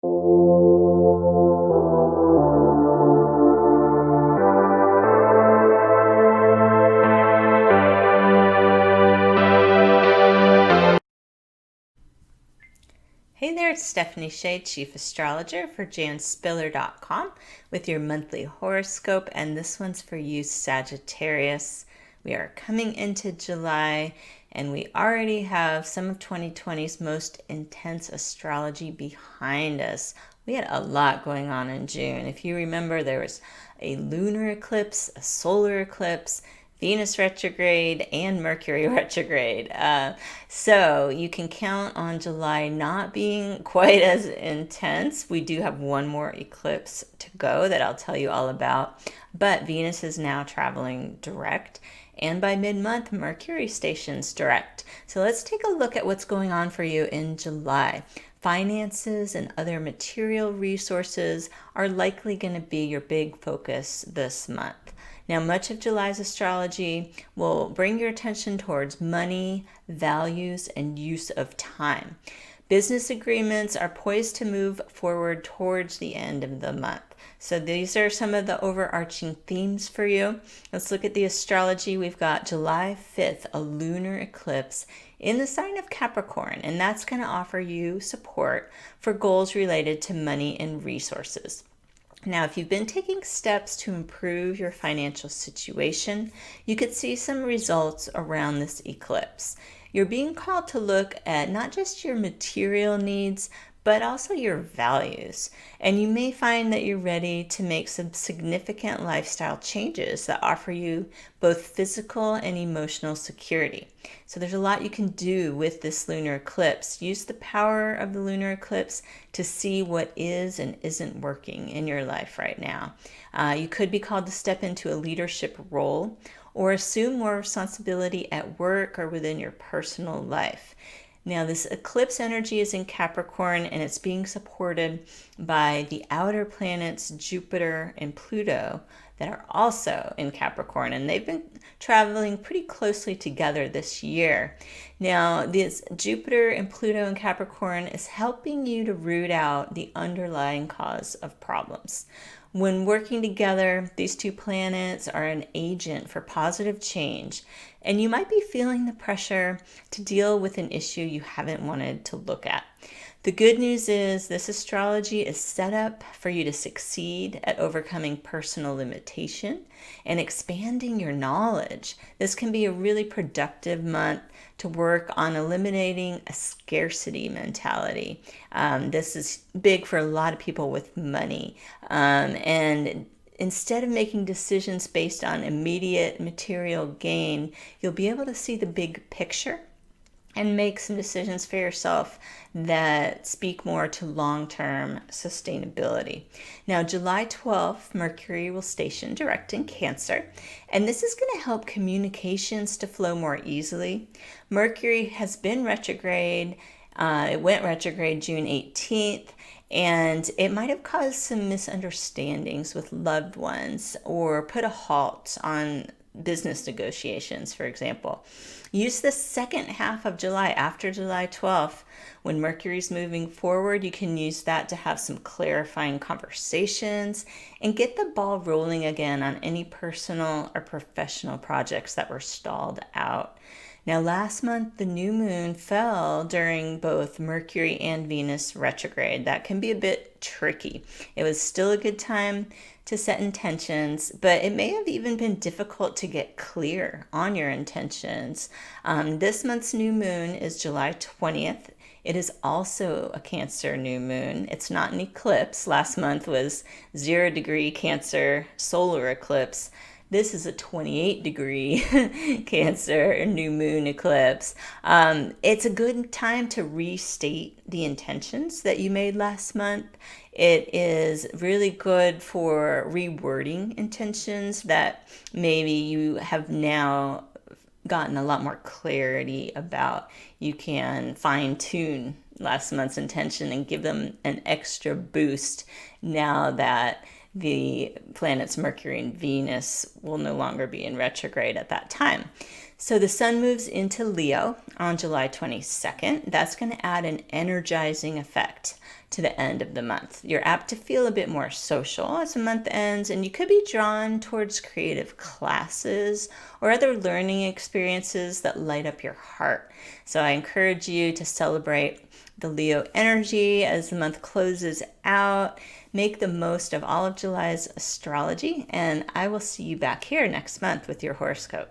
Hey there, it's Stephanie Shea, Chief Astrologer for janspiller.com with your monthly horoscope, and this one's for you, Sagittarius. We are coming into July, and we already have some of 2020's most intense astrology behind us. We had a lot going on in June. If you remember, there was a lunar eclipse, a solar eclipse, Venus retrograde, and Mercury retrograde. So you can count on July not being quite as intense. We do have one more eclipse to go that I'll tell you all about. But Venus is now traveling direct. And by mid-month, Mercury stations direct. So let's take a look at what's going on for you in July. Finances and other material resources are likely going to be your big focus this month. Now, much of July's astrology will bring your attention towards money, values, and use of time. Business agreements are poised to move forward towards the end of the month. So these are some of the overarching themes for you. Let's look at the astrology. We've got July 5th, a lunar eclipse in the sign of Capricorn, and that's going to offer you support for goals related to money and resources. Now, if you've been taking steps to improve your financial situation, you could see some results around this eclipse. You're being called to look at not just your material needs, but also your values. And you may find that you're ready to make some significant lifestyle changes that offer you both physical and emotional security. So there's a lot you can do with this lunar eclipse. Use the power of the lunar eclipse to see what is and isn't working in your life right now. You could be called to step into a leadership role or assume more responsibility at work or within your personal life. Now, this eclipse energy is in Capricorn, and it's being supported by the outer planets Jupiter and Pluto that are also in Capricorn, and they've been traveling pretty closely together this year. Now, this Jupiter and Pluto in Capricorn is helping you to root out the underlying cause of problems. When working together, these two planets are an agent for positive change, and you might be feeling the pressure to deal with an issue you haven't wanted to look at. The good news is this astrology is set up for you to succeed at overcoming personal limitation and expanding your knowledge. This can be a really productive month to work on eliminating a scarcity mentality. This is big for a lot of people with money. And instead of making decisions based on immediate material gain, you'll be able to see the big picture and make some decisions for yourself that speak more to long-term sustainability. Now, July 12th, Mercury will station direct in Cancer, and this is going to help communications to flow more easily. Mercury has been retrograde. It went retrograde June 18th, and it might have caused some misunderstandings with loved ones or put a halt on business negotiations, for example. Use the second half of July, after July 12th, when Mercury's moving forward. You can use that to have some clarifying conversations and get the ball rolling again on any personal or professional projects that were stalled out. Now, last month, the new moon fell during both Mercury and Venus retrograde. That can be a bit tricky. It was still a good time to set intentions, but it may have even been difficult to get clear on your intentions. This month's new moon is July 20th. It is also a Cancer new moon. It's not an eclipse. Last month was 0-degree Cancer solar eclipse. This is a 28-degree Cancer new moon eclipse. It's a good time to restate the intentions that you made last month. It is really good for rewording intentions that maybe you have now gotten a lot more clarity about. You can fine tune last month's intention and give them an extra boost now that the planets Mercury and Venus will no longer be in retrograde at that time. So the sun moves into Leo on July 22nd. That's going to add an energizing effect to the end of the month. You're apt to feel a bit more social as the month ends, and you could be drawn towards creative classes or other learning experiences that light up your heart. So I encourage you to celebrate the Leo energy as the month closes out. Make the most of all of July's astrology, and I will see you back here next month with your horoscope.